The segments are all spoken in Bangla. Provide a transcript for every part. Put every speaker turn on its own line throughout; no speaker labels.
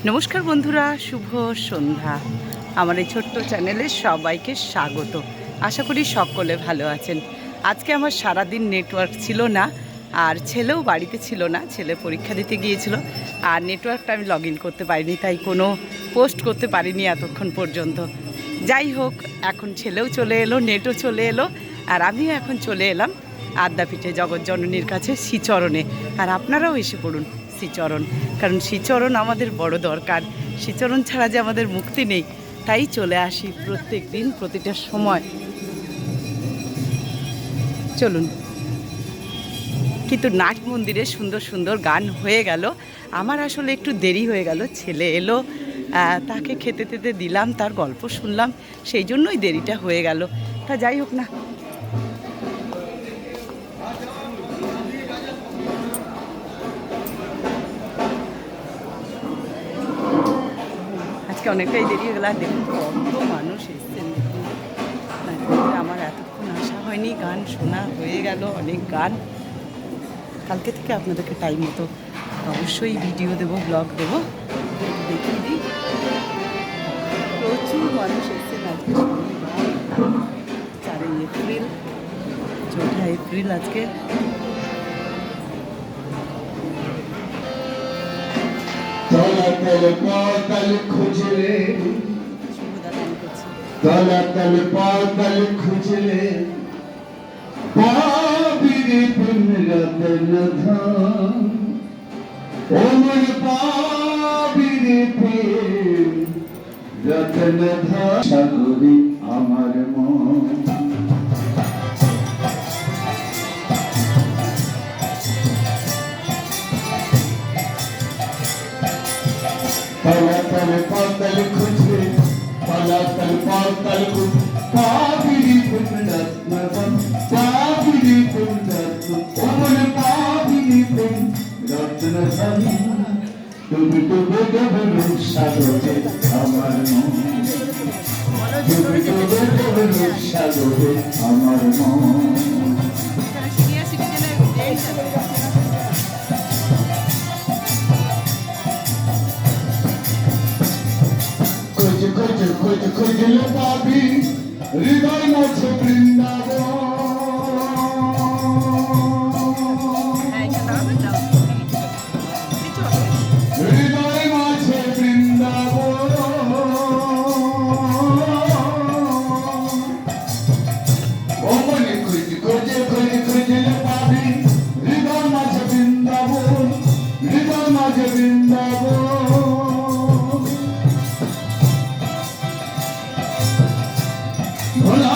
নমস্কার বন্ধুরা, শুভ সন্ধ্যা। আমার এই ছোট্ট চ্যানেলে সবাইকে স্বাগত। আশা করি সকলে ভালো আছেন। আজকে আমার সারাদিন নেটওয়ার্ক ছিল না, আর ছেলেও বাড়িতে ছিল না, ছেলে পরীক্ষা দিতে গিয়েছিল। আর নেটওয়ার্কটা আমি লগ ইন করতে পারিনি, তাই কোনো পোস্ট করতে পারিনি এতক্ষণ পর্যন্ত। যাই হোক, এখন ছেলেও চলে এলো, নেটও চলে এলো, আর আমিও এখন চলে এলাম আদ্যাপীঠে জগৎজননীর কাছে শ্রীচরণে। আর আপনারাও এসে পড়ুন শ্রীচরণ, কারণ শ্রীচরণ আমাদের বড় দরকার। শ্রীচরণ ছাড়া যে আমাদের মুক্তি নেই, তাই চলে আসি প্রত্যেক দিন, প্রতিটা সময়। চলুন। কিন্তু নাট মন্দিরে সুন্দর সুন্দর গান হয়ে গেল। আমার আসলে একটু দেরি হয়ে গেল, ছেলে এলো, তাকে খেতে খেতে দিলাম, তার গল্প শুনলাম, সেই জন্যই দেরিটা হয়ে গেল। তা যাই হোক না, আজকে অনেকটাই দেরি হয়ে গেল। আর দেখুন কত মানুষ এসছেন, দেখুন। আমার এতক্ষণ আসা হয়নি, গান শোনা হয়ে গেল, অনেক গান। কালকে থেকে আপনাদেরকে টাইম মতো অবশ্যই ভিডিও দেবো, ব্লগ দেবো, দেখিয়ে দিই। প্রচুর মানুষ এসছেন আজকে, 4 এপ্রিল, 4 এপ্রিল আজকে।
তলাতল পাতাল খুঁজলে, তলাতল পাতাল খুঁজলে পাবিরে প্রেম রতন ধন, ওমর পাবিরে প্রেম রতন ধন, সাগরে আমার মন। তলাতল পাতাল খুঁজলে, তলাতল পাতাল খুঁজলে পাবিরে প্রেম রত্ন ধন, পাবিরে প্রেম রত্ন, ওমর পাবিরে প্রেম রত্ন ধন। তুমি ডুবে ডুবে রূপ সাগরে আমার মন, তুমি ডুবে ডুবে রূপ সাগরে আমার মন। খোঁজ খোঁজ খোঁজ খোঁজলে পাবি হৃদয় মধ্যে বৃন্দাবন, হৃদয় মাঝে বৃন্দাবন। ও মনে খোঁজ খোঁজে খোঁজ খোঁজলে পাবি হৃদয় মাঝে বৃন্দাবন, হৃদয় মাঝে বৃন্দাবন। ভোলা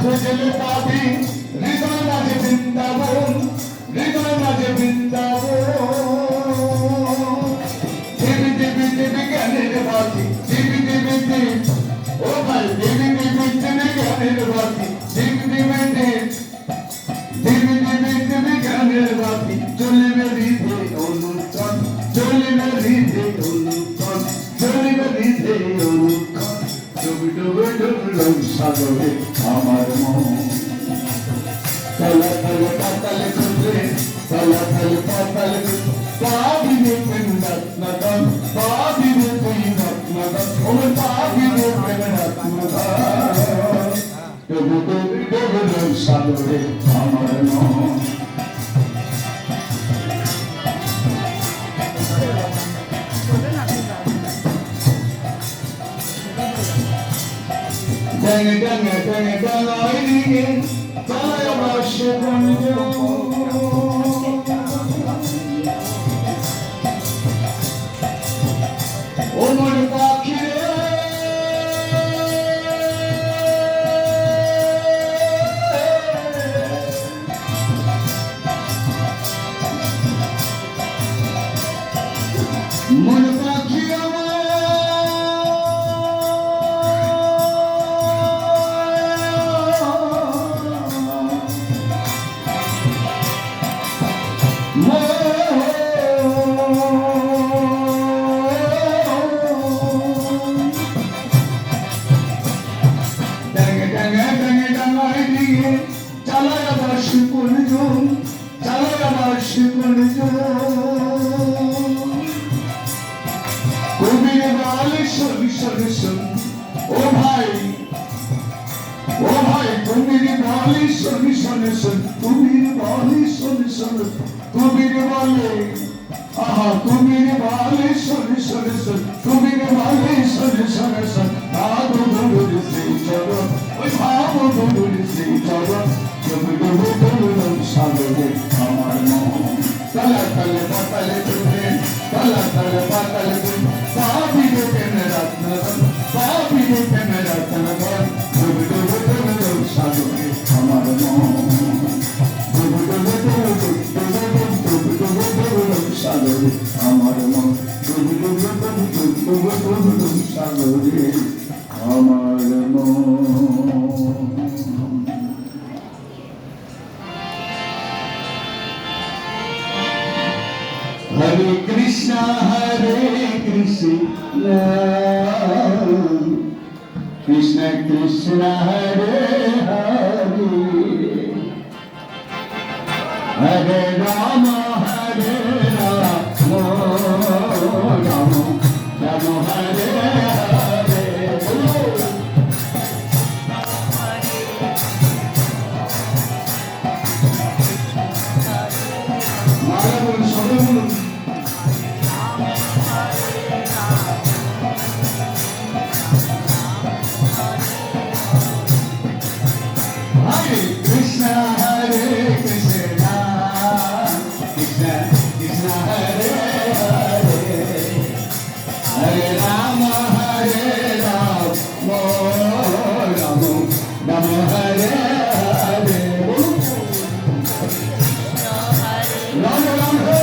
খোঁজলে পাবি হৃদয় মাঝে বৃন্দাবন, হৃদয় মাঝে বৃন্দাবন। দেবী দেবী দেবী জ্ঞানের বাতি, দেবী দেবী দেবী, ও ভাই দেবী দেবী দেবী জ্ঞানের বাতি, দেবী দেবী দেবী, দেবী দেবী দেবী জ্ঞানের বাতি। চলিবে হৃদে অনুক্ষণ, চলিবে হৃদে অনুক্ষণ, চলিবে হৃদে অনুক্ষণ। ডুবে ডুবে ডুবলো সাগরে আমার মন। তলাতল পাতাল খুঁজলে, তলাতল পাতাল খুঁজলে পাবিরে প্রেম রত্ন ধন, পাবিরে প্রেম রত্ন ধন, ওমর পাবিরে প্রেম রত্ন ধন। ডুবে ডুবে ডুবলো সাগরে আমার মন। ড্যাং ড্যাং ড্যাং ড্যাং ওইদিকে তলায় বসে বন্ধ, ওমর পাখি রে কবির বলে শোন শোন শোন ও ভাই কবির বলে শোন শোন শোন কবির বলে শোন শোন কবির বলে আহা কবির বলে শোন শোন শোন কবির বলে শোন শোন শোন ভাব ধরুর সেই চরণ ওই ভাব ধরুর সেই চরণ সাগরে আমার মন তলা তলে পাতালে তুমি তলা তলে পাতালে তুমি পাবিরে প্রেমে রত্নগণ পাবিরে প্রেমে রত্নগণ ডুব ডুব ডুব ডুব সাগরে আমার মন ডুব ডুব ডুব ডুব ডুব ডুব ডুব ডুব সাগরে আমার মন ডুব ডুব ডুব ডুব ডুব ডুব সাগরে আমার মন। Hare Krishna, Krishna Krishna, Hare Hare, Hare Rama, Hare Rama, Rama Rama, Hare Hare. Mara bol, sobe bolun. Hare Krishna, Hare Krishna, Krishna Krishna, Hare Hare, Hare Rama, Hare Rama, Rama Rama, Hare Hare. Rama Rama.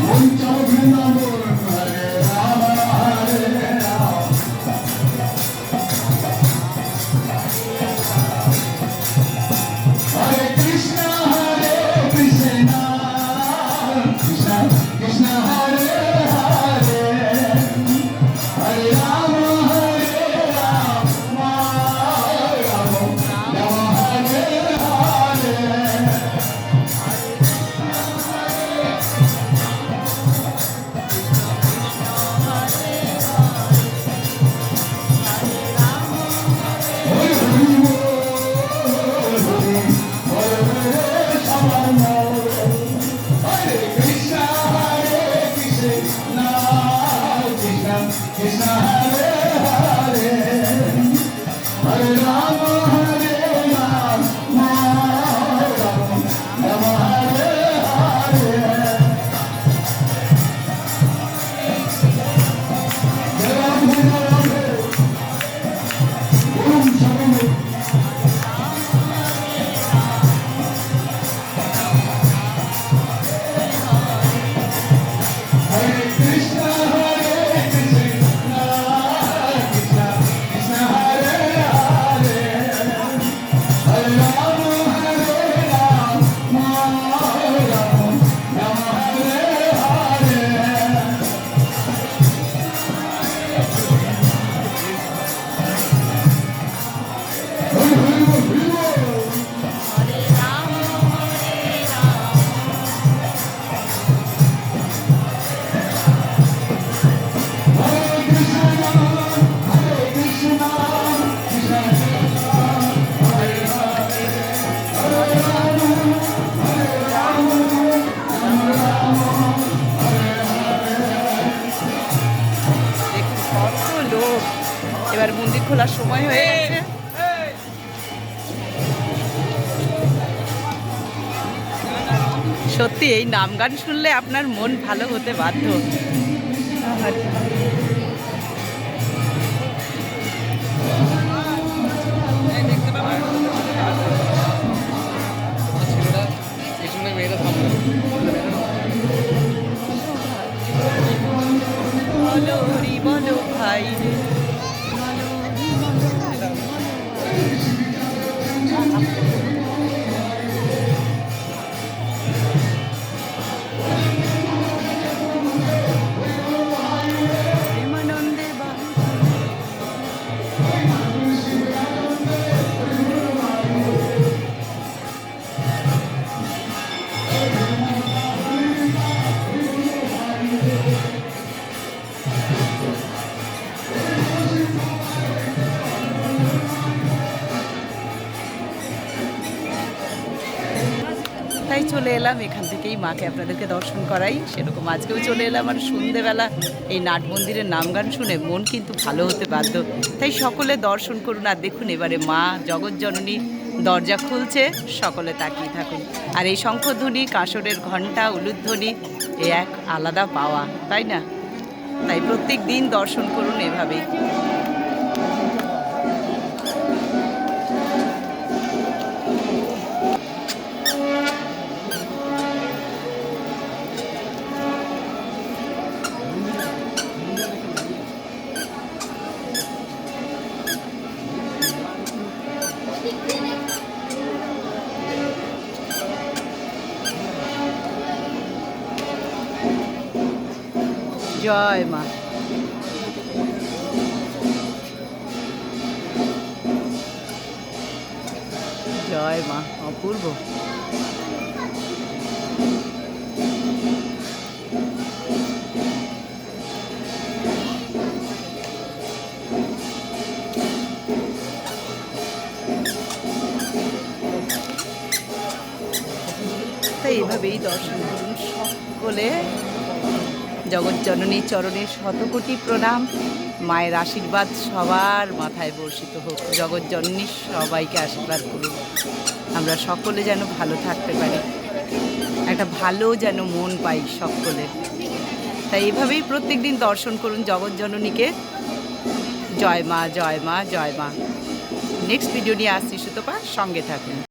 Mancha Vrindavan, Hare Rama, Hare Rama. Hare Krishna, Krishna Krishna, Hare Hare, Hare Rama, Hare Rama, Rama Rama, Hare Hare. Hare Krishna, Krishna Krishna, Hare Hare, Hare Rama, Hare Rama, Rama Rama, Hare Hare. Jai Ram, Jai Ram, Om Shanti. Hare Krishna, Krishna Krishna, Hare Hare, Hare Rama, Hare Rama, Rama Rama, Hare Hare. Hare Hare
দেখুন কত লোক। এবার মন্দির খোলার সময় হয়ে গেছে। সত্যি এই নাম গান শুনলে আপনার মন ভালো হতে বাধ্য। বলো হরি বলো ভাই রে, বলো হরি বলো। তাই চলে এলাম এখান থেকেই মাকে আপনাদেরকে দর্শন করাই। সেরকম আজকেও চলে এলাম, আর সন্ধেবেলা এই নাট মন্দিরের নাম গান শুনে মন কিন্তু ভালো হতে বাধ্য। তাই সকলে দর্শন করুন। আর দেখুন এবারে মা জগৎজননী দরজা খুলছে, সকলে তাকিয়ে থাকুন। আর এই শঙ্খধ্বনি, কাঁসরের ঘণ্টা, উলুধ্বনি এ এক আলাদা পাওয়া, তাই না? তাই প্রত্যেক দিন দর্শন করুন এভাবেই। জয় মা। জয় মা, অপূর্ব। তাই এভাবেই দর্শন করুন সকলে। জগৎজননীর চরণে শতকোটি প্রণাম। মায়ের আশীর্বাদ সবার মাথায় বর্ষিত হোক। জগৎজননী সবাইকে আশীর্বাদ করুন, আমরা সকলে যেন ভালো থাকতে পারি, একটা ভালো যেন মন পাই সকলে। তাই এভাবেই প্রত্যেক দিন দর্শন করুন জগৎজননীকে। জয় মা, জয় মা, জয় মা। নেক্সট ভিডিও নিয়ে আসছি সুতপা, সঙ্গে থাকুন।